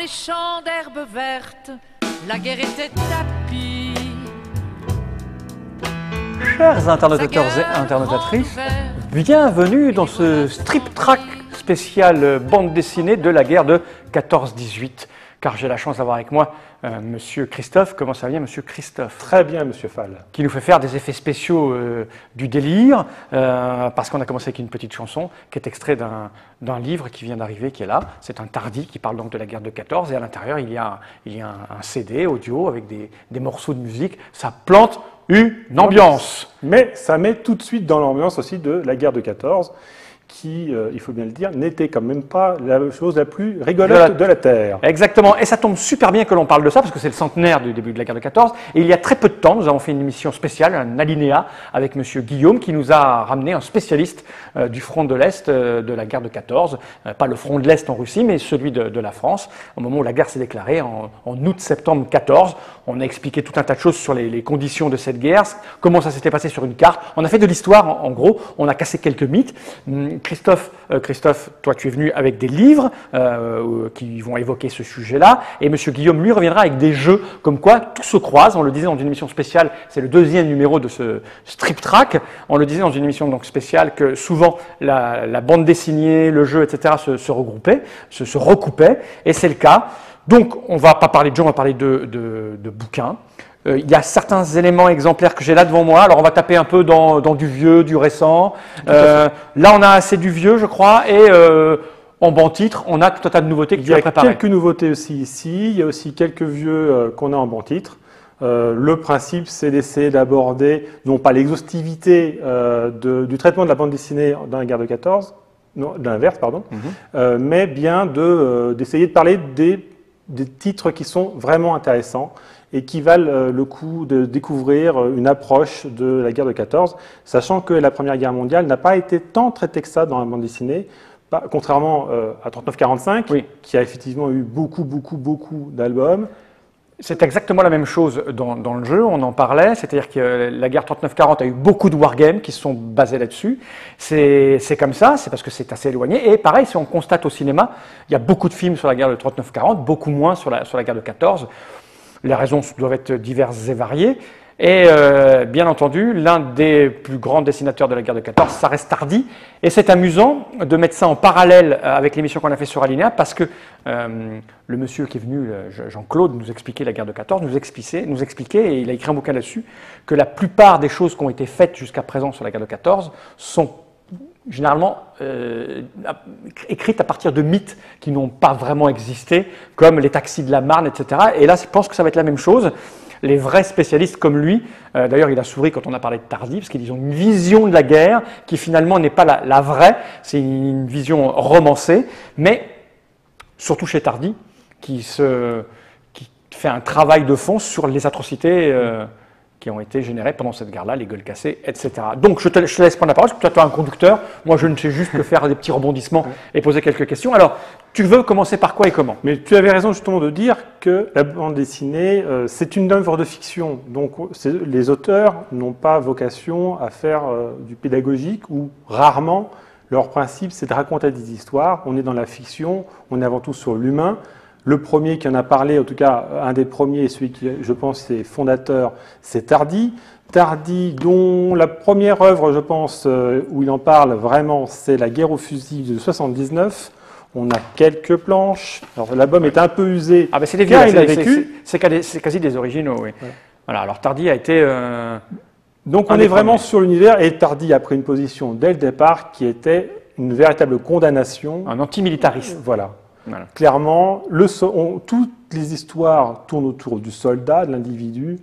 les champs d'herbe verte, la guerre était tapis. Chers internauteurs et internautatrices, bienvenue dans ce strip track spécial bande dessinée de la guerre de 14-18. Car j'ai la chance d'avoir avec moi Monsieur Christophe. Comment ça va, Monsieur Christophe? Très bien, Monsieur Fall. Qui nous fait faire des effets spéciaux du délire, parce qu'on a commencé avec une petite chanson qui est extrait d'un livre qui vient d'arriver, qui est là. C'est un Tardi qui parle donc de la guerre de 14, et à l'intérieur il y a un CD audio avec des morceaux de musique. Ça plante une ambiance. Mais ça met tout de suite dans l'ambiance aussi de la guerre de 14, qui, il faut bien le dire, n'était quand même pas la chose la plus rigolote de la Terre. Exactement, et ça tombe super bien que l'on parle de ça, parce que c'est le centenaire du début de la guerre de 14, et il y a très peu de temps, nous avons fait une émission spéciale, un alinéa, avec Monsieur Guillaume, qui nous a ramené un spécialiste du front de l'Est de la guerre de 14, pas le front de l'Est en Russie, mais celui de la France, au moment où la guerre s'est déclarée, en août-septembre 14. On a expliqué tout un tas de choses sur les conditions de cette guerre, comment ça s'était passé sur une carte. On a fait de l'histoire, en gros, on a cassé quelques mythes. Christophe, toi tu es venu avec des livres qui vont évoquer ce sujet-là, et Monsieur Guillaume, lui, reviendra avec des jeux, comme quoi tout se croise. On le disait dans une émission spéciale, c'est le deuxième numéro de ce strip track, on le disait dans une émission donc spéciale que souvent la bande dessinée, le jeu, etc. se regroupaient, se recoupaient, et c'est le cas. Donc, on ne va pas parler de jeux, on va parler de bouquins. Il y a certains éléments exemplaires que j'ai là devant moi. Alors, on va taper un peu dans du vieux, du récent. Là, on a assez du vieux, je crois. Et en banc titre, on a tout un tas de nouveautés que tu as préparées. Il y a quelques nouveautés aussi ici. Il y a aussi quelques vieux qu'on a en banc titre. Le principe, c'est d'essayer d'aborder, non pas l'exhaustivité du traitement de la bande dessinée dans la guerre de 14, non, de l'inverse, pardon, mais bien d'essayer de parler des titres qui sont vraiment intéressants et qui valent le coup de découvrir une approche de la guerre de 14, sachant que la Première Guerre mondiale n'a pas été tant traitée que ça dans la bande dessinée, contrairement à 39-45, oui, qui a effectivement eu beaucoup d'albums. C'est exactement la même chose dans le jeu, on en parlait, c'est-à-dire que la guerre 39-40 a eu beaucoup de wargames qui se sont basés là-dessus. C'est comme ça, c'est parce que c'est assez éloigné. Et pareil, si on constate au cinéma, il y a beaucoup de films sur la guerre de 39-40, beaucoup moins sur la guerre de 14. Les raisons doivent être diverses et variées. Et bien entendu, l'un des plus grands dessinateurs de la guerre de 14, ça reste Tardi. Et c'est amusant de mettre ça en parallèle avec l'émission qu'on a fait sur Alinéa, parce que le monsieur qui est venu, Jean-Claude, nous expliquer la guerre de 14, nous expliquait, et il a écrit un bouquin là-dessus, que la plupart des choses qui ont été faites jusqu'à présent sur la guerre de 14 sont généralement écrites à partir de mythes qui n'ont pas vraiment existé, comme les taxis de la Marne, etc. Et là, je pense que ça va être la même chose. Les vrais spécialistes comme lui, d'ailleurs il a souri quand on a parlé de Tardi, parce qu'ils ont une vision de la guerre qui finalement n'est pas la vraie, c'est une vision romancée, mais surtout chez Tardi, qui fait un travail de fond sur les atrocités qui ont été générées pendant cette guerre-là, les gueules cassées, etc. Donc je te laisse prendre la parole, parce que toi tu es un conducteur, moi je ne sais juste que faire des petits rebondissements et poser quelques questions. Alors, tu veux commencer par quoi et comment? Mais tu avais raison justement de dire que la bande dessinée, c'est une œuvre de fiction. Donc les auteurs n'ont pas vocation à faire du pédagogique, ou rarement. Leur principe, c'est de raconter des histoires. On est dans la fiction, on est avant tout sur l'humain. Le premier qui en a parlé, en tout cas un des premiers, et celui qui, je pense, est fondateur, c'est Tardi. Tardi, dont la première œuvre, je pense, où il en parle vraiment, c'est La guerre aux fusils de 79. On a quelques planches. Alors l'album est un peu usé. Ah ben c'est des vieux, c'est quasi des originaux, oui. Ouais. Voilà, alors Tardi a été... Donc on est vraiment sur l'univers, et Tardi a pris une position dès le départ qui était une véritable condamnation. Un antimilitariste. Voilà. Clairement, toutes les histoires tournent autour du soldat, de l'individu,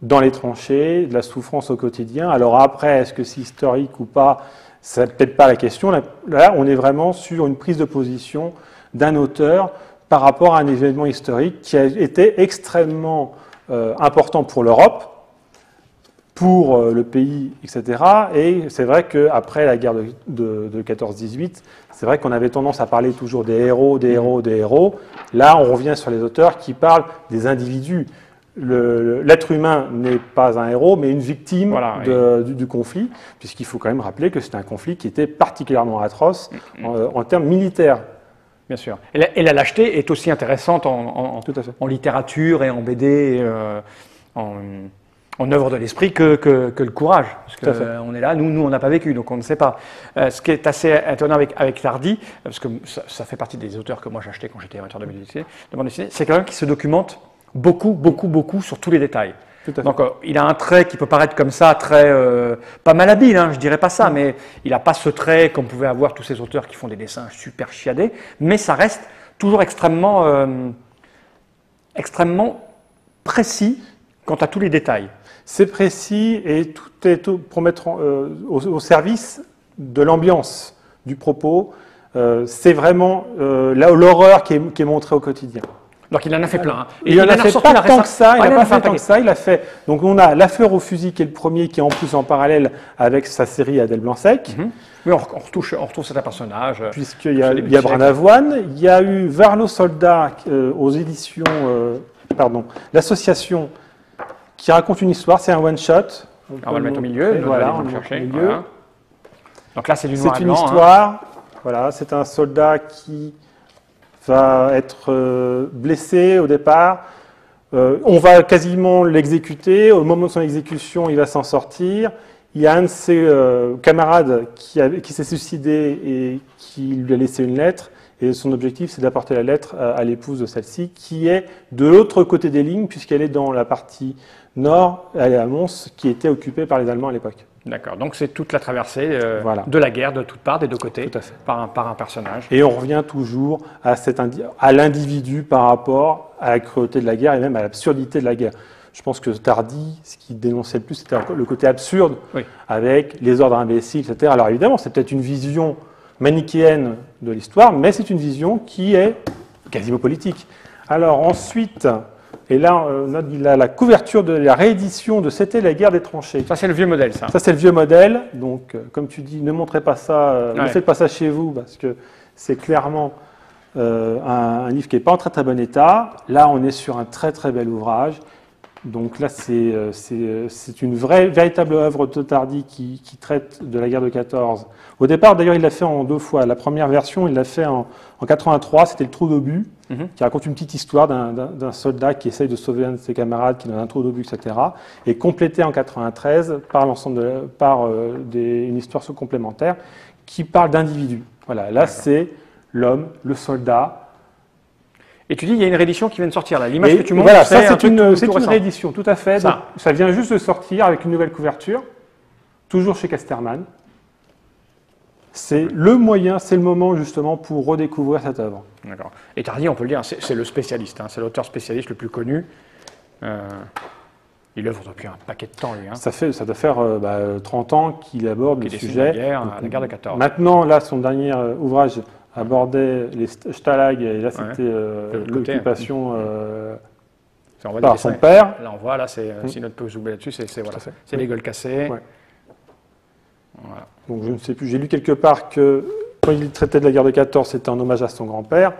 dans les tranchées, de la souffrance au quotidien. Alors après, est-ce que c'est historique ou pas? C'est peut-être pas la question. Là, on est vraiment sur une prise de position d'un auteur par rapport à un événement historique qui a été extrêmement important pour l'Europe, pour le pays, etc. Et c'est vrai qu'après la guerre de 14-18, c'est vrai qu'on avait tendance à parler toujours des héros, des héros, des héros. Là, on revient sur les auteurs qui parlent des individus. L'être humain n'est pas un héros, mais une victime, voilà, du conflit, puisqu'il faut quand même rappeler que c'est un conflit qui était particulièrement atroce en termes militaires. Bien sûr. Et la lâcheté est aussi intéressante Tout à fait. en littérature et en BD, en œuvre de l'esprit que le courage. Parce Tout à fait. qu'on est là, nous on n'a pas vécu, donc on ne sait pas. Ce qui est assez étonnant avec Tardy, parce que ça fait partie des auteurs que moi j'achetais quand j'étais amateur de bande dessinée, c'est quelqu'un qui se documente beaucoup sur tous les détails. Tout à fait. Donc il a un trait qui peut paraître comme ça, très pas malhabile, hein, je dirais pas ça, mais il n'a pas ce trait qu'on pouvait avoir tous ces auteurs qui font des dessins super chiadés, mais ça reste toujours extrêmement précis quant à tous les détails. C'est précis et tout est pour mettre au service de l'ambiance du propos. C'est vraiment l'horreur qui est montrée au quotidien. Donc il en a fait plein. Hein. Et il en a fait pas tant que ça. Il n'a pas fait tant que ça. Il a fait. Donc on a La Fleur au fusil qui est le premier, qui est en plus en parallèle avec sa série Adèle Blanc-Sec. Oui, on retrouve certains personnages. Puisqu'il y a Brin Avoine. Il y a eu Varlo Soldat aux éditions, l'association qui raconte une histoire. C'est un one shot. On va le mettre au milieu. Voilà, on le met au milieu. Voilà. Donc là, c'est du noir et C'est blanc. une histoire. Voilà, c'est un soldat qui va être blessé au départ. On va quasiment l'exécuter. Au moment de son exécution, il va s'en sortir. Il y a un de ses camarades qui s'est suicidé et qui lui a laissé une lettre. Et son objectif, c'est d'apporter la lettre à l'épouse de celle-ci, qui est de l'autre côté des lignes, puisqu'elle est dans la partie nord, elle est à Mons, qui était occupée par les Allemands à l'époque. D'accord, donc c'est toute la traversée Voilà. de la guerre de toutes parts, des deux côtés, Tout à fait. par un personnage. Et on revient toujours à l'individu par rapport à la cruauté de la guerre et même à l'absurdité de la guerre. Je pense que Tardy, ce qui dénonçait le plus, c'était le côté absurde, Oui. avec les ordres imbéciles, etc. Alors évidemment, c'est peut-être une vision manichéenne de l'histoire, mais c'est une vision qui est quasiment politique. Alors ensuite, et là, on note la couverture de la réédition de C'était la guerre des tranchées. Ça, c'est le vieux modèle, ça. Ça, c'est le vieux modèle. Donc, comme tu dis, ne montrez pas ça, ne Ouais. faites pas ça chez vous, parce que c'est clairement un livre qui n'est pas en très très bon état. Là, on est sur un très très bel ouvrage. Donc là, c'est une véritable œuvre de Tardy qui traite de la guerre de 14. Au départ, d'ailleurs, il l'a fait en deux fois. La première version, il l'a fait en 83, c'était le trou d'obus, qui raconte une petite histoire d'un soldat qui essaye de sauver un de ses camarades qui est dans un trou d'obus, etc. Et complété en 93 par une histoire complémentaire qui parle d'individus. Voilà, là, c'est l'homme, le soldat. Et tu dis, il y a une réédition qui vient de sortir là. L'image que tu montres, voilà, c'est ça un truc c'est tout une récent. réédition, tout à fait. Ça. Donc, ça vient juste de sortir avec une nouvelle couverture, toujours chez Casterman. C'est le moyen, c'est le moment justement pour redécouvrir cette œuvre. D'accord. Et Tardy, on peut le dire, c'est le spécialiste, hein, c'est l'auteur spécialiste le plus connu. Il œuvre depuis un paquet de temps, lui. Hein. Ça doit faire 30 ans qu'il aborde le sujet. La guerre de 14. Maintenant, là, son dernier ouvrage abordait les Stalag, et là, c'était l'occupation par son père. Là, on voit, là, c'est si notre peut zoomer là-dessus, c'est les gueules cassées. Ouais. Voilà. Donc, je ne sais plus, j'ai lu quelque part que quand il traitait de la guerre de 14, c'était en hommage à son grand-père,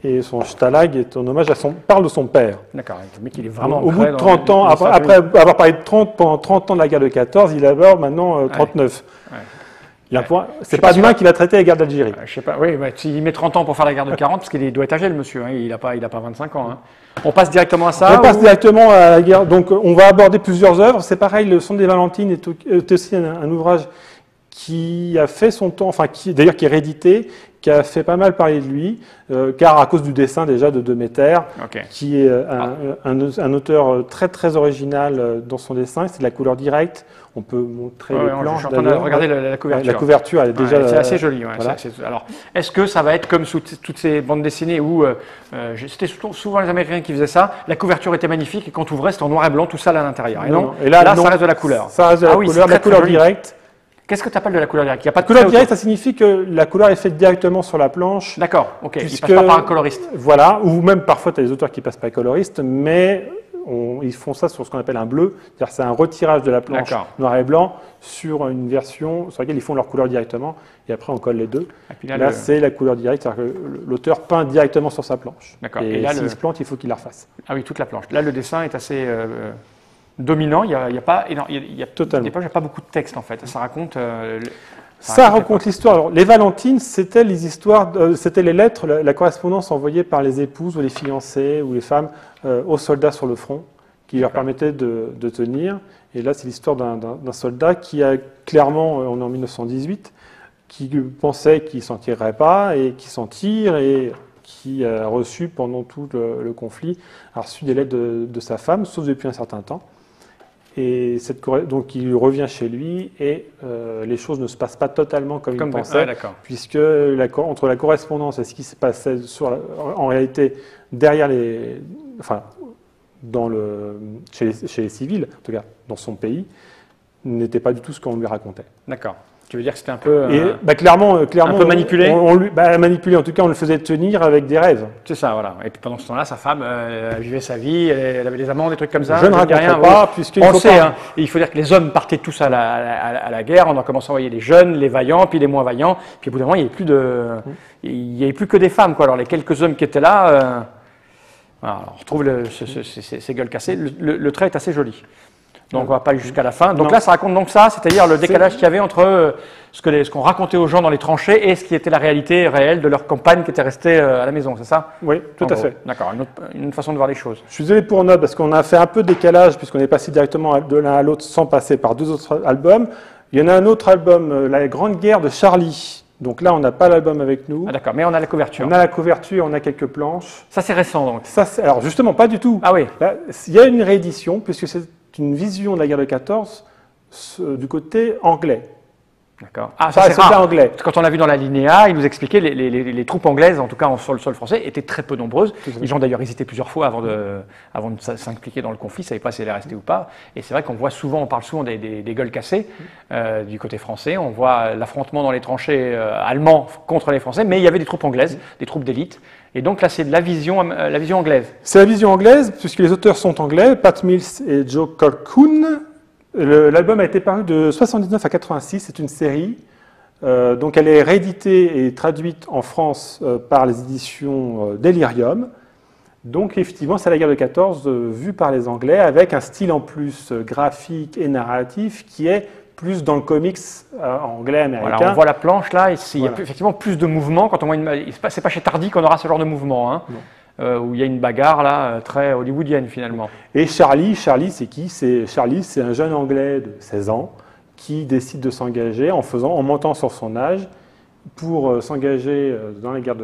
et son Stalag est en hommage parle de son père. D'accord, le mec, il est vraiment au bout de 30 ans, après avoir parlé pendant 30 ans de la guerre de 14, il aborde maintenant 39. Ouais. C'est pas demain qu'il va traiter la guerre d'Algérie. Je sais pas, oui, il met 30 ans pour faire la guerre de 40, parce qu'il doit être âgé, le monsieur, hein, il n'a pas 25 ans. Hein. On passe directement à ça. On passe directement à la guerre. Donc, on va aborder plusieurs œuvres. C'est pareil, Le Son des Valentines est aussi un ouvrage qui a fait son temps, d'ailleurs qui est réédité, qui a fait pas mal parler de lui, car à cause du dessin déjà de Demeter, qui est un auteur très très original dans son dessin. C'est de la couleur directe. On peut montrer les planches. Je suis en train de regarder la couverture. La couverture, elle est déjà. C'est assez joli. Ouais, voilà. Alors, est-ce que ça va être comme sous toutes ces bandes dessinées où c'était souvent les Américains qui faisaient ça. La couverture était magnifique et quand tu ouvrais, c'était en noir et blanc, tout ça à l'intérieur. Et non, et là, ça reste de la couleur. Ça reste de la couleur directe. Qu'est-ce que tu appelles de la couleur directe? Il y a pas de couleur directe, ça signifie que la couleur est faite directement sur la planche. D'accord, ok. Il ne passe pas par un coloriste. Voilà, ou même parfois tu as des auteurs qui passent par coloriste, mais ils font ça sur ce qu'on appelle un bleu, c'est-à-dire c'est un retirage de la planche noir et blanc sur une version sur laquelle ils font leur couleur directement, et après on colle les deux. Et puis là c'est la couleur directe, c'est-à-dire que l'auteur peint directement sur sa planche. D'accord. Et là, s'il se plante, il faut qu'il la refasse. Ah oui, toute la planche. Là, le dessin est assez dominant, il n'y a pas beaucoup de texte en fait, ça raconte... Ça raconte l'histoire. Alors, les Valentines, c'était les histoires, c'était les lettres, la correspondance envoyée par les épouses ou les fiancées ou les femmes aux soldats sur le front, qui leur permettait de tenir. Et là, c'est l'histoire d'un soldat qui a clairement, on est en 1918, qui pensait qu'il ne s'en tirerait pas et qui s'en tire et qui a reçu pendant tout le conflit, a reçu des lettres de sa femme, sauf depuis un certain temps. Et donc il revient chez lui et les choses ne se passent pas totalement comme il pensait, puisque entre la correspondance et ce qui se passait en réalité derrière chez les civils, en tout cas dans son pays, n'était pas du tout ce qu'on lui racontait. D'accord. Tu veux dire que c'était un peu... clairement, un peu manipulé manipulé, en tout cas, on le faisait tenir avec des rêves. C'est ça, voilà. Et puis pendant ce temps-là, sa femme elle vivait sa vie, elle avait des amants, des trucs comme ça. Je ne raconterai pas, puisqu'il faut sait, hein. Et il faut dire que les hommes partaient tous à la guerre, on a commencé à envoyer les jeunes, les vaillants, puis les moins vaillants, puis au bout d'un moment, il n'y avait plus que des femmes, quoi. Alors les quelques hommes qui étaient là, voilà, on retrouve ces gueules cassées. Le trait est assez joli. Donc on ne va pas aller jusqu'à la fin. Donc là, ça raconte donc ça, c'est-à-dire le décalage qu'il y avait entre ce qu'on racontait aux gens dans les tranchées et ce qui était la réalité réelle de leurs compagnes qui étaient restées à la maison, c'est ça? Oui, tout à fait. D'accord, une autre façon de voir les choses. Je suis désolé pour note parce qu'on a fait un peu de décalage puisqu'on est passé directement de l'un à l'autre sans passer par deux autres albums. Il y en a un autre album, La Grande Guerre de Charlie. Donc là, on n'a pas l'album avec nous. Ah d'accord, mais on a la couverture. On a la couverture, on a quelques planches. Ça c'est récent donc. Alors justement, pas du tout. Ah oui. Là, il y a une réédition puisque c'est une vision de la guerre de 14 du côté anglais. D'accord. Ah, ça c'est rare. Anglais. Quand on a vu dans la linéa, il nous expliquait les troupes anglaises, en tout cas sur le sol français, étaient très peu nombreuses. Les gens d'ailleurs hésitaient plusieurs fois avant de s'impliquer dans le conflit, ils ne savaient pas si elles allaient rester ou pas. Et c'est vrai qu'on voit souvent, on parle souvent des gueules cassées du côté français. On voit l'affrontement dans les tranchées allemands contre les Français, mais il y avait des troupes anglaises, des troupes d'élite. Et donc là, c'est de la vision anglaise. C'est la vision anglaise, puisque les auteurs sont anglais, Pat Mills et Joe Colquhoun. L'album a été paru de 79 à 86, c'est une série. Donc elle est rééditée et traduite en France par les éditions Delirium. Donc effectivement, c'est la guerre de 14 vue par les Anglais, avec un style en plus graphique et narratif qui est plus dans le comics anglais, américain. Voilà, on voit la planche là, il y a effectivement plus de mouvement. Quand on voit c'est pas chez Tardy qu'on aura ce genre de mouvement, hein, où il y a une bagarre là, très hollywoodienne finalement. Et Charlie, c'est qui? Charlie, c'est un jeune Anglais de 16 ans qui décide de s'engager en montant sur son âge pour s'engager dans la guerre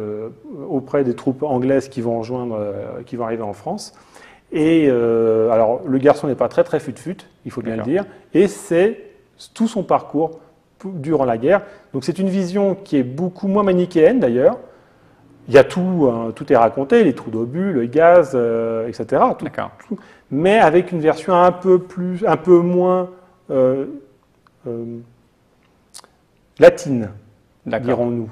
auprès des troupes anglaises qui vont arriver en France. Et alors le garçon n'est pas très fut-fut, il faut bien le dire, et c'est tout son parcours durant la guerre. Donc c'est une vision qui est beaucoup moins manichéenne d'ailleurs. Il y a tout est raconté, les trous d'obus, le gaz, etc. Tout, mais avec une version un peu moins latine, dirons-nous.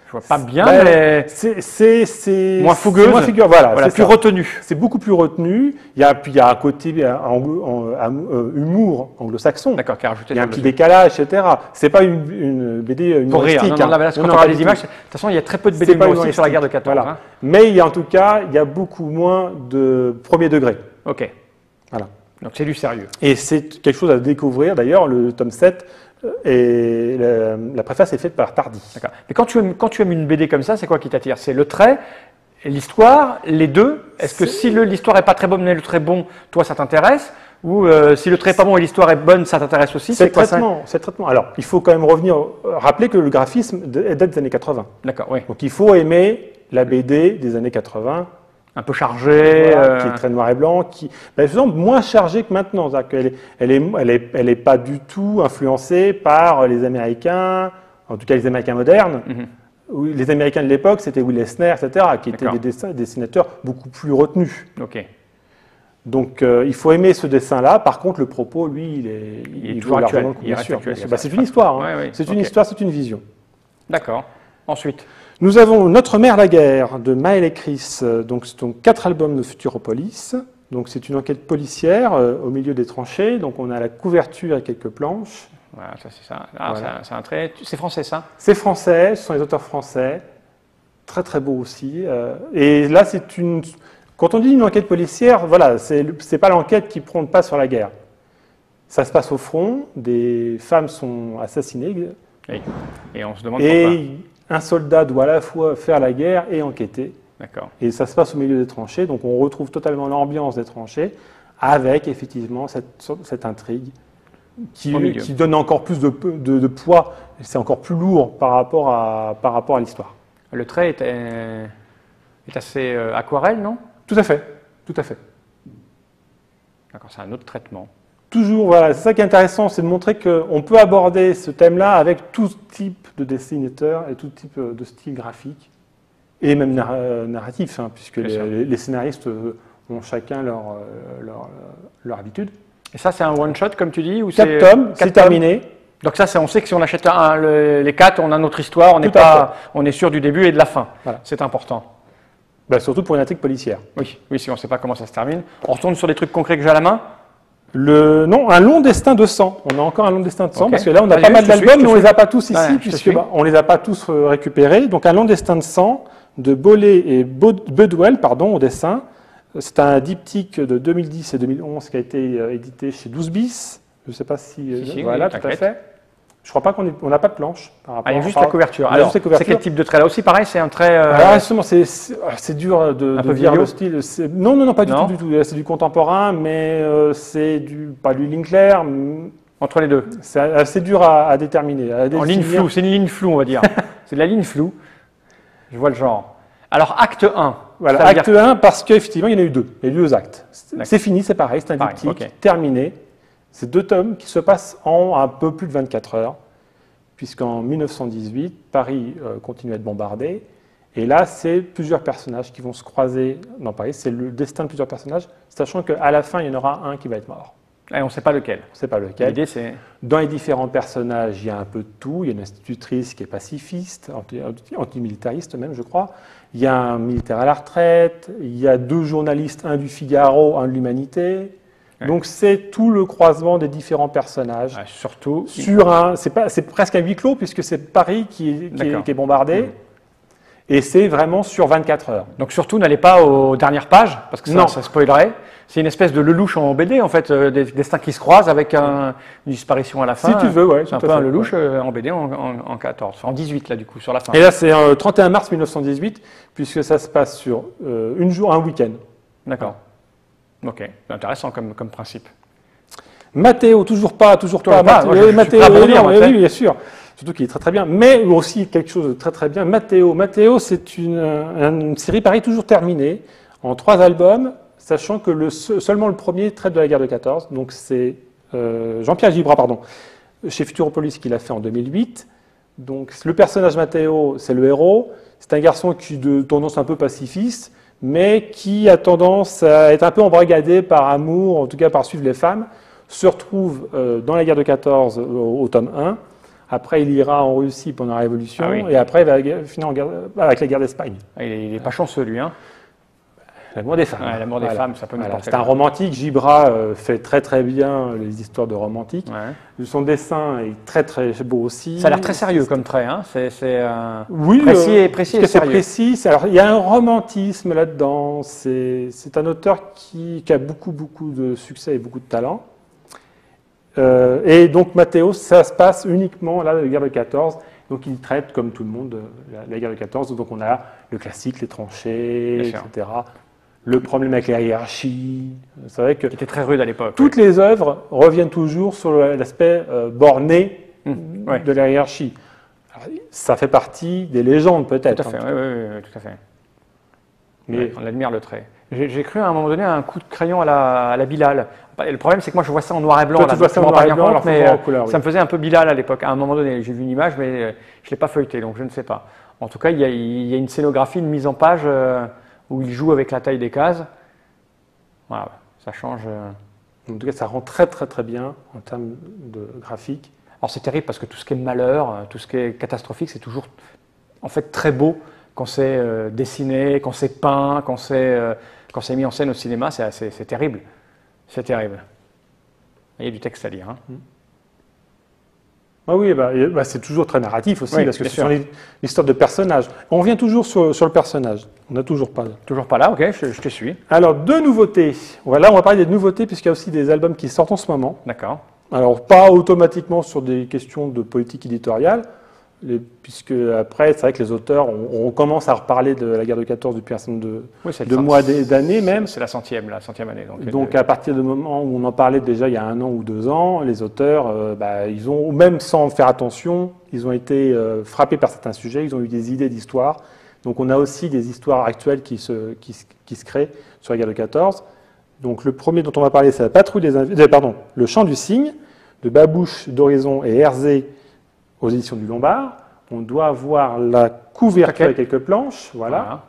Je vois pas bien, mais c'est moins fougueuse, voilà, plus retenu. C'est beaucoup plus retenu. Il y a un côté humour anglo-saxon. D'accord, qui a rajouté. Il y a un petit décalage, etc. C'est pas une BD humoristique. Pour rire. Quand on regarde les images, de toute façon, il y a très peu de BD humoristiques sur la guerre de 14. Voilà. Mais en tout cas, il y a beaucoup moins de premier degré. Ok. Voilà. Donc c'est du sérieux. Et c'est quelque chose à découvrir. D'ailleurs, le tome 7. Et la préface est faite par Tardy. D'accord. Mais quand tu aimes une BD comme ça, c'est quoi qui t'attire? C'est le trait, l'histoire, les deux? Est-ce que si l'histoire n'est pas très bonne mais le trait bon, toi ça t'intéresse? Ou si le trait n'est pas bon et l'histoire est bonne, ça t'intéresse aussi? C'est le traitement. Alors, il faut quand même rappeler que le graphisme date des années 80. D'accord, oui. Donc il faut aimer la BD des années 80. Un peu chargée, qui est très noir et blanc, qui moins chargée que maintenant. Elle est pas du tout influencée par les Américains, en tout cas les Américains modernes. Mm-hmm. Les Américains de l'époque, c'était Will Eisner, etc., qui étaient des dessinateurs beaucoup plus retenus. Ok. Donc il faut aimer ce dessin-là. Par contre, le propos, lui, il est toujours actuel. C'est une histoire. Hein. Ouais, c'est une histoire, c'est une vision. D'accord. Ensuite. Nous avons Notre mère la guerre de Maël et Chris, donc 4 albums de Futuropolis. Donc c'est une enquête policière au milieu des tranchées. Donc on a la couverture et quelques planches. Voilà, ça c'est ça. Ah, voilà. C'est un trait. C'est français ça? C'est français, ce sont les auteurs français. Très beau aussi. Et là quand on dit une enquête policière, voilà, c'est pas l'enquête qui prend le pas sur la guerre. Ça se passe au front, des femmes sont assassinées Et on se demande pourquoi. Et un soldat doit à la fois faire la guerre et enquêter. D'accord. Et ça se passe au milieu des tranchées, donc on retrouve totalement l'ambiance des tranchées, avec effectivement cette intrigue qui donne encore plus de poids, c'est encore plus lourd par rapport à l'histoire. Le trait est assez aquarelle, non? Tout à fait, tout à fait. D'accord, c'est un autre traitement. Toujours, voilà, c'est ça qui est intéressant, c'est de montrer qu'on peut aborder ce thème-là avec tout type de dessinateur et tout type de style graphique, et même narratif, hein, puisque les scénaristes ont chacun leur habitude. Et ça, c'est un one-shot, comme tu dis, ou 4 tomes, c'est terminé. Donc ça, on sait que si on achète les 4, on a notre histoire, on est sûr du début et de la fin. Voilà. C'est important. Bah, surtout pour une intrigue policière. Oui, si on ne sait pas comment ça se termine. On retourne sur des trucs concrets que j'ai à la main. Non, un long destin de sang. On a encore un long destin de sang, Okay. parce que là, on a pas mal d'albums, mais on ne les a pas tous ici, puisque on ne les a pas tous récupérés. Donc, un long destin de sang de Bollé et Bedwell, au dessin. C'est un diptyque de 2010 et 2011 qui a été édité chez 12 bis. Je ne sais pas si voilà, oui, tout à fait. Je ne crois pas qu'on n'a pas de planche. Il y a juste la couverture. Alors, c'est quel type de trait? Là aussi, pareil, c'est un trait... Alors, justement, c'est dur de dire le style. Non, pas du tout. C'est du contemporain, mais c'est pas du ligne claire. Entre les deux. C'est assez dur à déterminer. En ligne floue, c'est une ligne floue, on va dire. C'est de la ligne floue. Je vois le genre. Alors, acte 1. Voilà, acte 1, parce qu'effectivement, il y en a eu 2. Il y a eu 2 actes. C'est fini, c'est pareil, c'est un diptyque, terminé. C'est 2 tomes qui se passent en un peu plus de 24 heures, puisqu'en 1918, Paris continue à être bombardé. Et là, c'est plusieurs personnages qui vont se croiser dans Paris. C'est le destin de plusieurs personnages, sachant qu'à la fin, il y en aura un qui va être mort. Et on ne sait pas lequel. On ne sait pas lequel. L'idée, c'est... Dans les différents personnages, il y a un peu de tout. Il y a une institutrice qui est pacifiste, antimilitariste même, je crois. Il y a un militaire à la retraite. Il y a 2 journalistes, un du Figaro, un de l'Humanité. Ouais. Donc c'est tout le croisement des différents personnages. Ouais, surtout c'est presque un huis clos puisque c'est Paris qui est bombardé. Et c'est vraiment sur 24 heures. Donc surtout n'allez pas aux dernières pages parce que ça spoilerait. C'est une espèce de Lelouch en BD en fait, des destins qui se croisent avec une disparition à la fin. Si tu veux, ouais. C'est un peu un Lelouch en BD en 14, en 18 là du coup sur la fin. Et là c'est 31 mars 1918 puisque ça se passe sur un week-end. D'accord. Ok, c'est intéressant comme principe. Matteo, toujours pas. Matteo, oui, bien sûr. Surtout qu'il est très très bien. Mais aussi quelque chose de très très bien. Matteo, c'est une série pareil, toujours terminée, en 3 albums, sachant que seulement le premier traite de la guerre de 14. Donc c'est Jean-Pierre Gibra, chez Futuropolis qui l'a fait en 2008. Donc le personnage Matteo, c'est le héros. C'est un garçon qui de tendance un peu pacifiste, mais qui a tendance à être un peu embrigadé par amour, en tout cas par suivre les femmes, se retrouve dans la guerre de 14 au tome 1. Après, il ira en Russie pendant la Révolution, et après, il va finir avec la guerre d'Espagne. Il n'est pas chanceux, lui. Hein. L'amour des femmes. L'amour des femmes, ça peut nous porter. C'est un romantique. Gibra fait très très bien les histoires de romantique. Ouais. Son dessin est très très beau aussi. Ça a l'air très sérieux comme trait. Hein. C'est précis et sérieux. Précis. Alors, il y a un romantisme là-dedans. C'est un auteur qui a beaucoup de succès et beaucoup de talent. Et donc Matteo, ça se passe uniquement là, la guerre de 14. Donc il traite comme tout le monde la guerre de 14. Donc on a le classique, les tranchées, etc. Le problème avec la hiérarchie. C'est vrai que qui était très rude à l'époque. Toutes les œuvres reviennent toujours sur l'aspect borné de la hiérarchie. Alors, ça fait partie des légendes peut-être. Tout à fait, oui, tout à fait. Mais on admire le trait. J'ai cru à un moment donné à un coup de crayon à la Bilal. Le problème, c'est que moi, je vois ça en noir et blanc. Toi, tu vois ça en noir et blanc, mais ça me faisait un peu Bilal à l'époque. À un moment donné, j'ai vu une image, mais je ne l'ai pas feuilleté, donc je ne sais pas. En tout cas, il y a une scénographie, une mise en page où il joue avec la taille des cases. Voilà, ça change. En tout cas, ça rend très bien en termes de graphique. Alors, c'est terrible parce que tout ce qui est malheur, tout ce qui est catastrophique, c'est toujours en fait très beau quand c'est dessiné, quand c'est peint, quand c'est mis en scène au cinéma. C'est terrible. C'est terrible. Il y a du texte à lire. Hein. Ah oui, c'est toujours très narratif aussi, parce que ce sont l'histoire de personnages. On revient toujours sur le personnage. On n'a toujours pas. Toujours pas là, ok, je te suis. Alors, 2 nouveautés. Voilà, on va parler des nouveautés, puisqu'il y a aussi des albums qui sortent en ce moment. D'accord. Alors, pas automatiquement sur des questions de politique éditoriale, puisque après, c'est vrai que les auteurs, on commence à reparler de la guerre de 14 depuis un certain nombre de mois, d'années même. C'est la centième année. Donc à partir du moment où on en parlait déjà il y a 1 an ou 2 ans, les auteurs, ils ont, même sans faire attention, ils ont été frappés par certains sujets, ils ont eu des idées d'histoire. Donc on a aussi des histoires actuelles qui se créent sur la guerre de 14. Donc le premier dont on va parler, c'est la patrouille le chant du cygne, de Babouche, d'Horizon et Herzé aux éditions du Lombard. On doit avoir la couverture avec quelques planches. Voilà.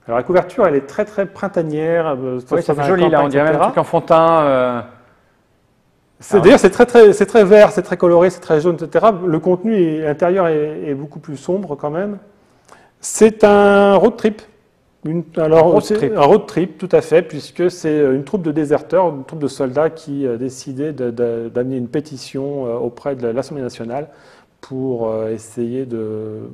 Alors la couverture, elle est très très printanière. Oui, ça fait joli là, on dirait même un truc enfantin. D'ailleurs, c'est très vert, c'est très coloré, c'est très jaune, etc. Le contenu intérieur est beaucoup plus sombre quand même. C'est un road trip. Un road trip, tout à fait, puisque c'est une troupe de déserteurs, une troupe de soldats qui a décidé d'amener une pétition auprès de l'Assemblée nationale pour essayer de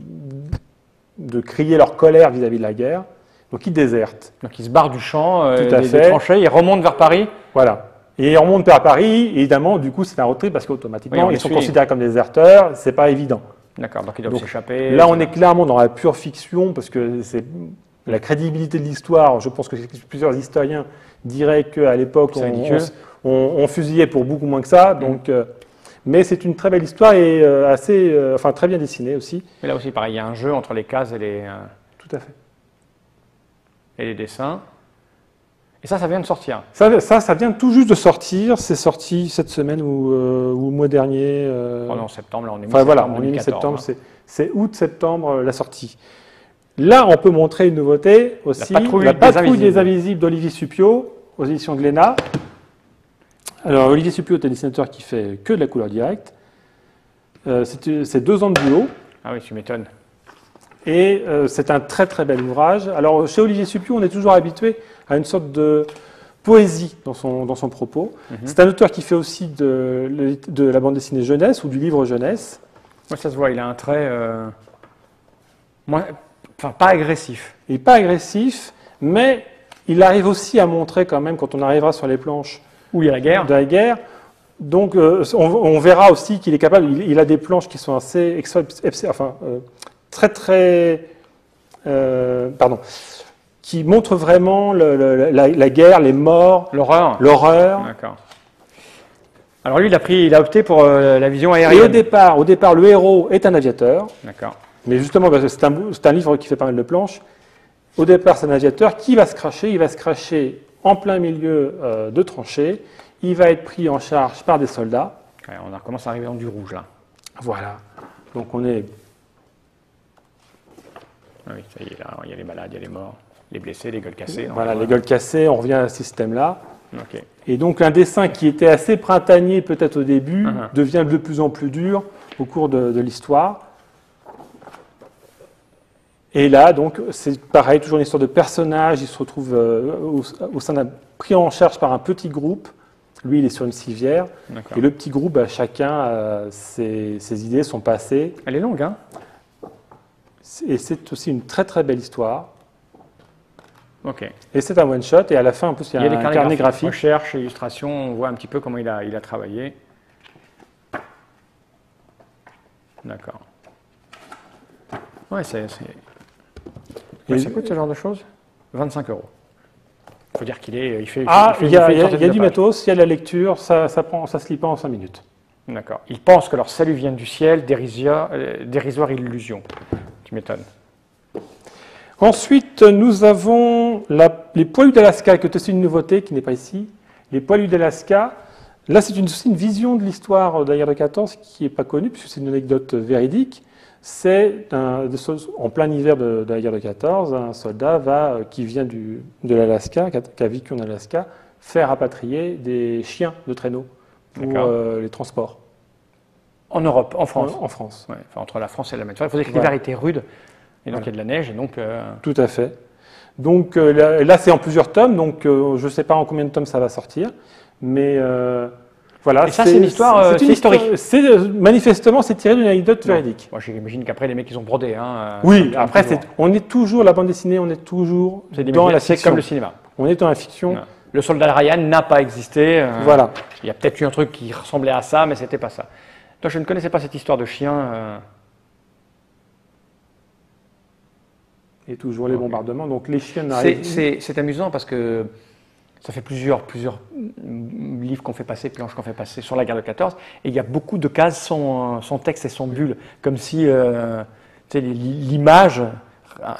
crier leur colère vis-à-vis de la guerre. Donc ils désertent. Donc ils se barrent du champ, des tranchées, ils remontent vers Paris. Voilà. Et ils remontent vers Paris, et évidemment, du coup, c'est un road trip parce qu'automatiquement, ils sont considérés comme déserteurs, c'est pas évident. D'accord, donc ils doivent s'échapper. Là, on est clairement dans la pure fiction, parce que c'est la crédibilité de l'histoire. Je pense que plusieurs historiens diraient qu'à l'époque, on fusillait pour beaucoup moins que ça. Donc, mais c'est une très belle histoire et très bien dessinée aussi. Mais là aussi, pareil, il y a un jeu entre les cases et les... Tout à fait. Et les dessins. Et ça vient de sortir. Ça vient tout juste de sortir. C'est sorti cette semaine ou le mois dernier. En septembre, là on est mi-septembre. Voilà, on est mi-septembre. C'est août-septembre la sortie. Là, on peut montrer une nouveauté aussi. La patrouille des Invisibles d'Olivier Suppiot aux éditions Glénat. Alors, Olivier Suppiot est un dessinateur qui fait que de la couleur directe. C'est 2 ans de boulot. Ah oui, tu m'étonnes. Et c'est un très très bel ouvrage. Alors, chez Olivier Suppiot, on est toujours habitué à une sorte de poésie dans son propos. C'est un auteur qui fait aussi de la bande dessinée jeunesse ou du livre jeunesse. Moi, ça se voit, il a un trait... pas agressif. Il n'est pas agressif, mais il arrive aussi à montrer quand même, quand on arrivera sur les planches où il y a la guerre. Donc, on verra aussi qu'il est capable. Il a des planches qui sont assez, qui montrent vraiment la guerre, les morts, l'horreur. D'accord. Alors lui, il a opté pour la vision aérienne. Et au départ, le héros est un aviateur. D'accord. Mais justement, parce que c'est un livre qui fait pas mal de planches. Au départ, c'est un aviateur qui va se cracher. Il va se cracher en plein milieu de tranchées. Il va être pris en charge par des soldats. Ouais, on commence à arriver dans du rouge, là. Voilà. Donc on est... Ah oui, ça y est, là, il y a les malades, il y a les morts, les blessés, les gueules cassées. Voilà, les gueules cassées, on revient à ce système-là. Okay. Et donc un dessin qui était assez printanier peut-être au début, devient de plus en plus dur au cours de l'histoire. Et là, donc, c'est pareil, toujours une histoire de personnage. Il se retrouve au sein d'un pris en charge par un petit groupe. Lui, il est sur une civière. Et le petit groupe, chacun, ses idées, son passé. Elle est longue, hein? Et c'est aussi une très très belle histoire. Ok. Et c'est un one-shot. Et à la fin, en plus, il y a un carnet graphique. Recherche, illustration, on voit un petit peu comment il a travaillé. D'accord. Ouais, ça coûte ce genre de choses 25 €. Il faut dire qu'il est... Il y a du matos, il y a de la lecture, ça se lit pas en 5 minutes. D'accord. Ils pensent que leur salut vient du ciel, dérisoire illusion. Tu m'étonnes. Ensuite, nous avons les Poilus d'Alaska, qui est aussi une nouveauté qui n'est pas ici. Les Poilus d'Alaska, là c'est aussi une vision de l'histoire de la guerre de 14 qui n'est pas connue, puisque c'est une anecdote véridique. C'est en plein hiver de la guerre de 14, un soldat qui vient de l'Alaska, qui a vécu en Alaska, faire rapatrier des chiens de traîneau pour les transports. En Europe, en France. En France. Ouais, entre la France et l'Allemagne. Il faut dire que l'hiver était rude, et donc il y a de la neige, et donc... Tout à fait. Donc là, c'est en plusieurs tomes, donc je ne sais pas en combien de tomes ça va sortir, mais... Voilà, et ça, c'est une histoire historique. Manifestement, c'est tiré d'une anecdote véridique. Moi, j'imagine qu'après, les mecs, ils ont brodé. Oui, après, on est toujours, la bande dessinée, on est toujours dans la fiction. C'est comme le cinéma. On est dans la fiction. Non. Le soldat Ryan n'a pas existé. Voilà. Il y a peut-être eu un truc qui ressemblait à ça, mais c'était pas ça. Toi, je ne connaissais pas cette histoire de chien. et toujours les bombardements. Donc les chiens C'est amusant parce que ça fait plusieurs livres qu'on fait passer, planches qu'on fait passer sur la guerre de 14, et il y a beaucoup de cases sans texte et sans bulle, comme si l'image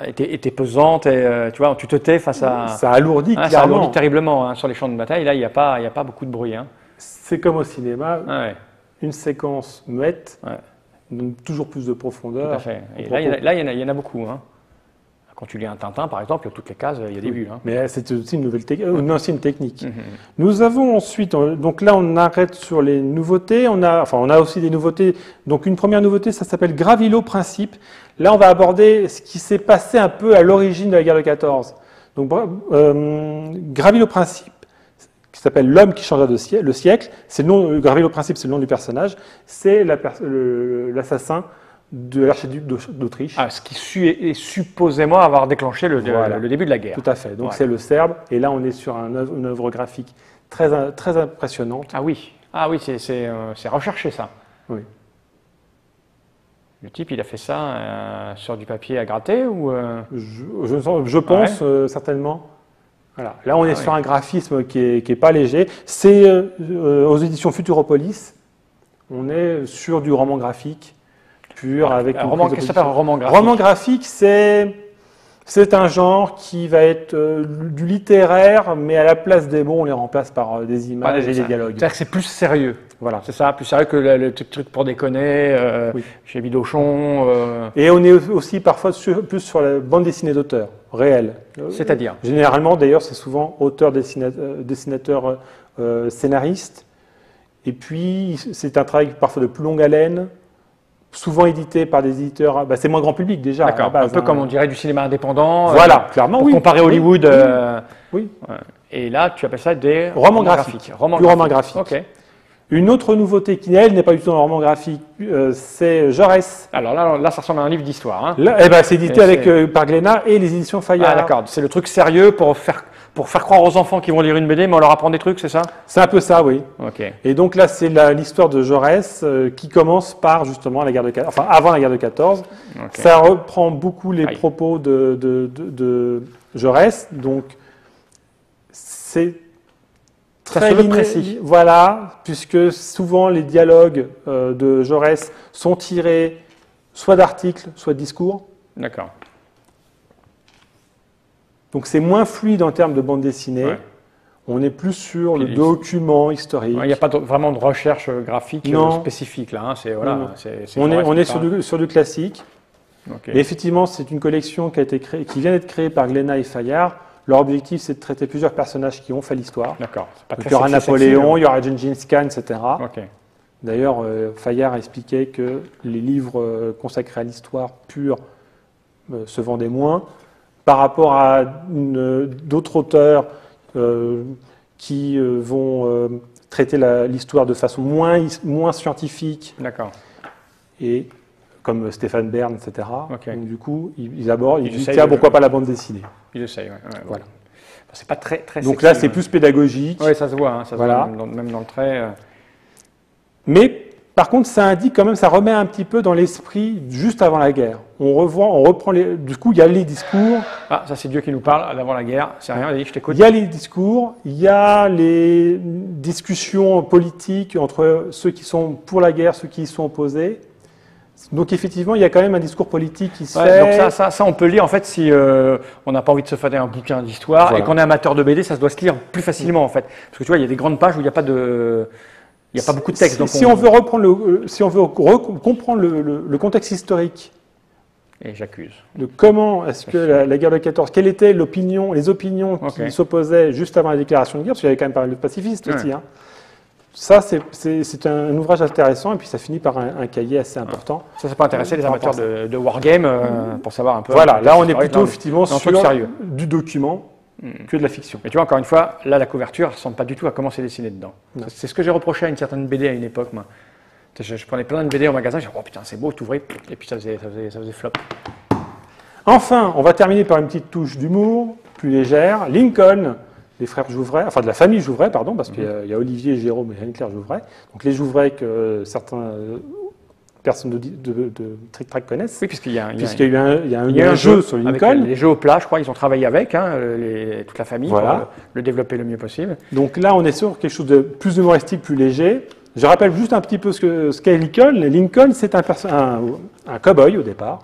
était pesante et tu vois, tu te tais face à... Ça alourdit clairement. Ça alourdit terriblement hein, sur les champs de bataille. Là, il n'y a pas beaucoup de bruit. Hein. C'est comme au cinéma, Ouais. une séquence muette, donne toujours plus de profondeur. Tout à fait. Et là, il y en a beaucoup. Hein. Quand tu lis un Tintin, par exemple, toutes les cases, il y a des bulles. Hein. Mais c'est aussi une ancienne technique. Nous avons ensuite, donc là on arrête sur les nouveautés, on a aussi des nouveautés. Donc une première nouveauté, ça s'appelle Gravilo Principe. Là on va aborder ce qui s'est passé un peu à l'origine de la guerre de 14. Donc Gravilo Principe, qui s'appelle L'homme qui changea le siècle, c'est le nom, Gravilo Principe c'est le nom du personnage, c'est l'assassin de l'archiduc d'Autriche. Ah, ce qui est supposément avoir déclenché le début de la guerre. Tout à fait. Donc c'est le Serbe. Et là, on est sur une œuvre graphique très impressionnante. Ah oui, c'est recherché ça. Oui. Le type, il a fait ça sur du papier à gratter ou Je pense certainement. Voilà. Là, on est sur un graphisme qui est pas léger. C'est aux éditions Futuropolis. On est sur du roman graphique. Avec qu'est-ce que ça s'appelle un roman graphique? Roman graphique, c'est un genre qui va être du littéraire, mais à la place des mots, on les remplace par des images et des dialogues. C'est-à-dire que c'est plus sérieux. Voilà. C'est ça, plus sérieux que le truc pour déconner chez Bidochon. Et on est aussi parfois plus sur la bande dessinée d'auteur, réelle. C'est-à-dire généralement, d'ailleurs, c'est souvent auteur, dessinateur, scénariste. Et puis, c'est un travail parfois de plus longue haleine. Souvent édité par des éditeurs, c'est moins grand public déjà. D'accord, un peu comme on dirait du cinéma indépendant. Voilà, clairement, pour comparer Hollywood. Oui. Et là, tu appelles ça des romans graphiques. Romans graphiques. Ok. Une autre nouveauté qui, elle, n'est pas du tout dans le roman graphique, c'est Jaurès. Alors là, ça ressemble à un livre d'histoire. Hein. C'est édité par Glénat et les éditions Fayard. Ah d'accord, c'est le truc sérieux pour faire croire aux enfants qui vont lire une BD, mais on leur apprend des trucs, c'est ça? C'est un peu ça, oui. Ok. Et donc là, c'est l'histoire de Jaurès qui commence par justement la guerre de 14, enfin avant la guerre de 14. Okay. Ça reprend beaucoup les propos de Jaurès, donc c'est très précis. Voilà, puisque souvent les dialogues de Jaurès sont tirés soit d'articles, soit de discours. D'accord. Donc c'est moins fluide en termes de bande dessinée. Ouais. On est plus sur le document historique. Il n'y a pas vraiment de recherche graphique spécifique là. Hein. On est sur du classique. Okay. Et effectivement, c'est une collection qui vient d'être créée par Glénat et Fayard. Leur objectif, c'est de traiter plusieurs personnages qui ont fait l'histoire. D'accord. Il y aura Napoléon, il y aura Gengis Khan, etc. Okay. D'ailleurs, Fayard expliquait que les livres consacrés à l'histoire pure se vendaient moins par rapport à d'autres auteurs qui vont traiter l'histoire de façon moins scientifique. D'accord. Et comme Stéphane Bern, etc. Okay. Donc, du coup, ils disent tiens, pourquoi pas la bande dessinée? Ils essayent, voilà. C'est pas très donc sexy, là, c'est plus pédagogique. Oui, ça se voit, hein, ça se voit même dans le trait. Mais par contre, ça indique quand même, ça remet un petit peu dans l'esprit juste avant la guerre. On reprend du coup, il y a les discours. Ah, ça c'est Dieu qui nous parle avant la guerre. C'est rien, vas-y, je t'écoute. Il y a les discours, il y a les discussions politiques entre ceux qui sont pour la guerre, ceux qui y sont opposés. Donc effectivement, il y a quand même un discours politique qui se fait. Donc ça, on peut lire en fait si on n'a pas envie de se fader un bouquin d'histoire et qu'on est amateur de BD, ça se doit se lire plus facilement en fait. Parce que tu vois, il y a des grandes pages où il n'y a pas beaucoup de texte. Donc si on veut comprendre le contexte historique. Et j'accuse. De comment est-ce que la guerre de 14, quelles étaient les opinions qui s'opposaient juste avant la déclaration de guerre, parce qu'il y avait quand même pas mal de pacifistes aussi. Hein. Ça, c'est un ouvrage intéressant, et puis ça finit par un cahier assez important. Ça peut intéresser les amateurs de wargame pour savoir un peu. Voilà, là on est plutôt effectivement sur du document que de la fiction. Mais tu vois, encore une fois, là la couverture ne ressemble pas du tout à comment c'est dessiné dedans. C'est ce que j'ai reproché à une certaine BD à une époque. Moi. Je prenais plein de BD au magasin, je disais, oh putain, c'est beau, t'ouvrais, et puis ça faisait flop. Enfin, on va terminer par une petite touche d'humour, plus légère. Lincoln, des frères Jouvray, enfin de la famille Jouvray, pardon, parce qu'il y a Olivier, Jérôme et Anne-Claire Jouvray. Donc les Jouvray que certains personnes de Trick Track connaissent. Oui, puisqu'il y a un jeu sur Lincoln. Avec les jeux au plat, je crois, ils ont travaillé avec, hein, toute la famille, Voilà. pour le développer le mieux possible. Donc là, on est sur quelque chose de plus humoristique, plus léger. Je rappelle juste un petit peu ce qu'est Lincoln. Lincoln, c'est un cow-boy au départ.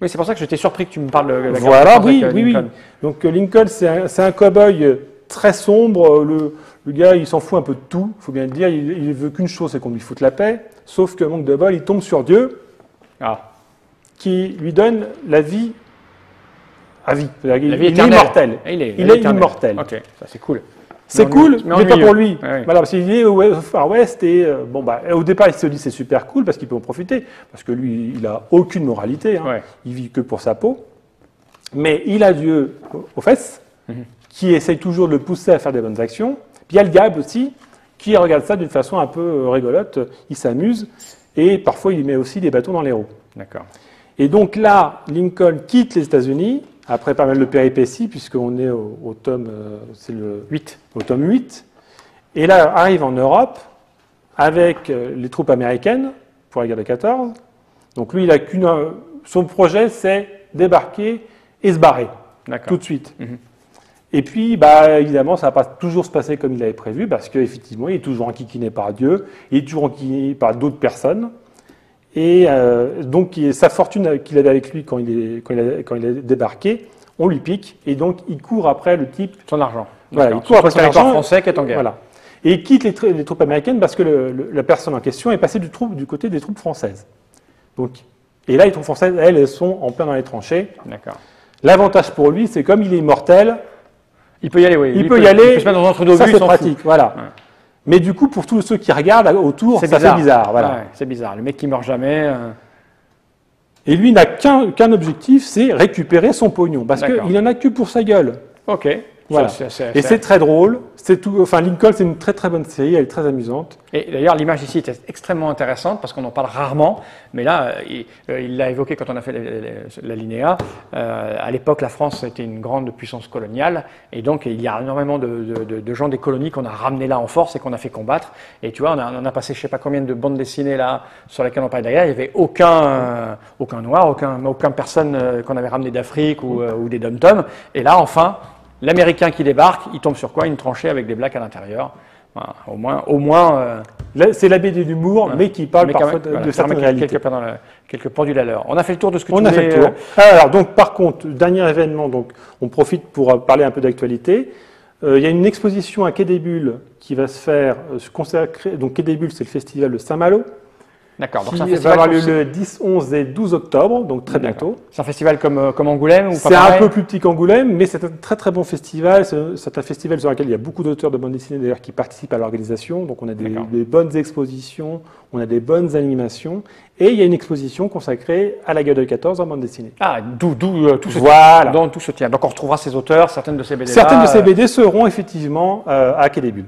Oui, c'est pour ça que j'étais surpris que tu me parles de la guerre Voilà, de oui, France oui, avec oui. Lincoln. Donc Lincoln, c'est un cow-boy très sombre. Le gars, il s'en fout un peu de tout, il faut bien le dire. Il veut qu'une chose, c'est qu'on lui foute la paix. Sauf que, manque de bol, il tombe sur Dieu, qui lui donne la vie à vie. La vie Il est éternelle. immortel. Il est éternel. Immortel. Ok, ça c'est cool. C'est cool, mais pas ennuyeux. pour lui. Ouais. Voilà, parce qu'il est au Far West et au départ, il se dit c'est super cool parce qu'il peut en profiter, parce que lui, il a aucune moralité. Hein. Ouais. Il vit que pour sa peau. Mais il a Dieu aux fesses, qui essaye toujours de le pousser à faire des bonnes actions. Puis il y a le diable aussi, qui regarde ça d'une façon un peu rigolote. Il s'amuse et parfois il met aussi des bâtons dans les roues. D'accord. Et donc là, Lincoln quitte les États-Unis après pas mal de péripéties, puisqu'on est au tome, c'est le 8. Au tome 8. Et là, arrive en Europe avec les troupes américaines pour la guerre de 14. Donc lui, il a son projet, c'est débarquer et se barrer tout de suite. Et puis, évidemment, ça ne va pas toujours se passer comme il avait prévu, parce qu'effectivement, il est toujours enquiquiné par Dieu, il est toujours enquiquiné par d'autres personnes. Et donc, sa fortune qu'il avait avec lui quand il a débarqué, on lui pique, et donc il court après le type. Son argent. Voilà, il court après son argent. Français qui est en guerre. Voilà. Et il quitte les troupes américaines parce que la personne en question est passée du côté des troupes françaises. Donc, et là, les troupes françaises, elles sont en plein dans les tranchées. D'accord. L'avantage pour lui, c'est comme il est immortel, il peut y aller, oui. Il peut y aller. Il peut se mettre dans un entre-deux Ça, vues, c'est il s'en pratique, fout. voilà. Ouais. Mais du coup, pour tous ceux qui regardent autour, ça fait bizarre. Voilà. Ouais, c'est bizarre. Le mec qui meurt jamais. Et lui n'a qu'un objectif, c'est récupérer son pognon. Parce qu'il n'en a que pour sa gueule. Ok. Voilà. Et c'est très drôle. Lincoln, c'est une très très bonne série, elle est très amusante. Et d'ailleurs, l'image ici est extrêmement intéressante parce qu'on en parle rarement, mais là, il l'a évoqué quand on a fait l'alinéa. À l'époque, la France était une grande puissance coloniale, et donc il y a énormément de gens des colonies qu'on a ramenés là en force et qu'on a fait combattre. Et tu vois, on a passé je ne sais pas combien de bandes dessinées là sur lesquelles on parlait de la guerre. Il n'y avait aucun noir, aucun personne qu'on avait ramené d'Afrique ou des dom-toms. Et là, enfin, l'Américain qui débarque, il tombe sur quoi? Une tranchée avec des blacks à l'intérieur. Voilà, au moins c'est la BD d'humour, mais qui parle parfois de certaines réalités. Quelques pendules à l'heure. On a fait le tour de ce que tu voulais. On a fait le tour. Alors, donc, par contre, dernier événement, donc, on profite pour parler un peu d'actualité. Il y a une exposition à Quai des Bulles qui va se faire consacrer. Donc, Quai des Bulles, c'est le festival de Saint-Malo. D'accord. Qui va avoir lieu le 10, 11 et 12 octobre, donc très bientôt. C'est un festival comme Angoulême ou pas? C'est un peu plus petit qu'Angoulême, mais c'est un très très bon festival. C'est un festival sur lequel il y a beaucoup d'auteurs de bande dessinée d'ailleurs qui participent à l'organisation. Donc on a des bonnes expositions, on a des bonnes animations, et il y a une exposition consacrée à la guerre de 14 en bande dessinée. Ah, d'où tout se tient. Donc on retrouvera ces auteurs, certaines de ces BD. Certaines de ces BD seront effectivement à Quai des Bulles.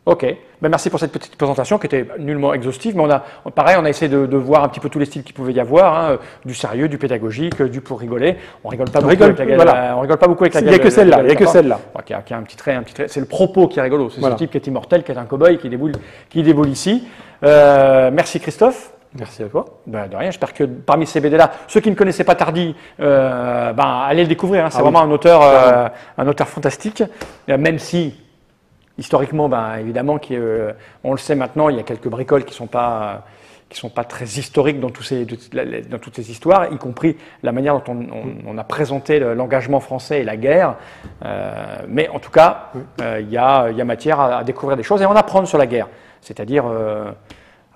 Ok, merci pour cette petite présentation qui était nullement exhaustive, mais on a essayé de voir un petit peu tous les styles qu'il pouvait y avoir, hein, du sérieux, du pédagogique, du pour rigoler. On rigole pas beaucoup avec la guerre. On rigole pas beaucoup avec la guerre. Il n'y a que celle-là. Il y a que celle-là. Qui a un petit trait. C'est le propos qui est rigolo. C'est ce type qui est immortel, qui est un cow-boy, qui déboule ici. Merci Christophe. Merci à toi. De rien, j'espère que parmi ces BD-là, ceux qui ne connaissaient pas Tardi, allez le découvrir. Hein. C'est vraiment un auteur fantastique, même si historiquement, évidemment, on le sait maintenant, il y a quelques bricoles qui ne sont pas très historiques dans toutes ces histoires, y compris la manière dont on a présenté l'engagement français et la guerre. Mais en tout cas, il y a matière à découvrir des choses et à en apprendre sur la guerre. C'est-à-dire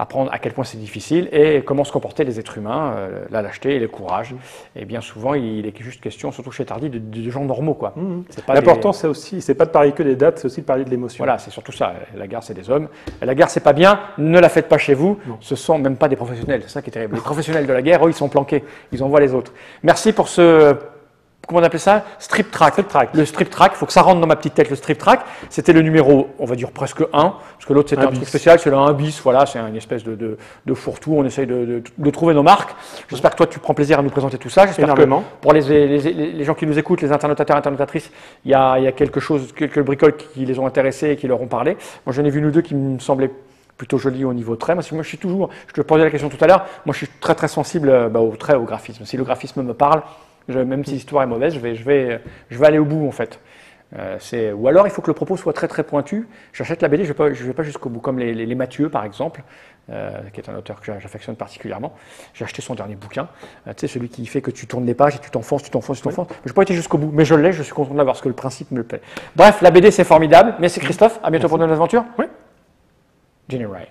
apprendre à quel point c'est difficile et comment se comportaient les êtres humains, la lâcheté et le courage. Et bien souvent, il est juste question, surtout chez Tardy, de gens normaux, quoi. L'important, c'est pas de parler que des dates, c'est aussi de parler de l'émotion. Voilà, c'est surtout ça. La guerre, c'est des hommes. La guerre, c'est pas bien. Ne la faites pas chez vous. Ce sont même pas des professionnels. C'est ça qui est terrible. Les professionnels de la guerre, eux, ils sont planqués. Ils envoient les autres. Merci pour ce... Comment on appelle ça? Strip track. Le strip track, il faut que ça rentre dans ma petite tête, le strip track. C'était le numéro, on va dire presque 1, parce que l'autre c'était un truc spécial, c'est le 1 bis, voilà, c'est une espèce de fourre-tout, on essaye de trouver nos marques. J'espère que toi tu prends plaisir à nous présenter tout ça. J'espère que pour les gens qui nous écoutent, les internautateurs et internautatrices, il y a quelques bricoles qui les ont intéressés et qui leur ont parlé. Moi j'en ai vu nous deux qui me semblaient plutôt joli au niveau trait. Moi, je suis toujours, je te posais la question tout à l'heure, moi je suis très très sensible au trait, au graphisme. Si le graphisme me parle, même si l'histoire est mauvaise, je vais aller au bout en fait. Ou alors il faut que le propos soit très très pointu. J'achète la BD, je vais pas jusqu'au bout, comme les Mathieu par exemple, qui est un auteur que j'affectionne particulièrement. J'ai acheté son dernier bouquin, tu sais, celui qui fait que tu tournes les pages et tu t'enfonces. Je n'ai pas été jusqu'au bout, mais je l'ai, je suis content de l'avoir parce que le principe me plaît. Bref, la BD c'est formidable. Merci Christophe, à bientôt pour de nouvelles aventures. Oui. Jenny Wright.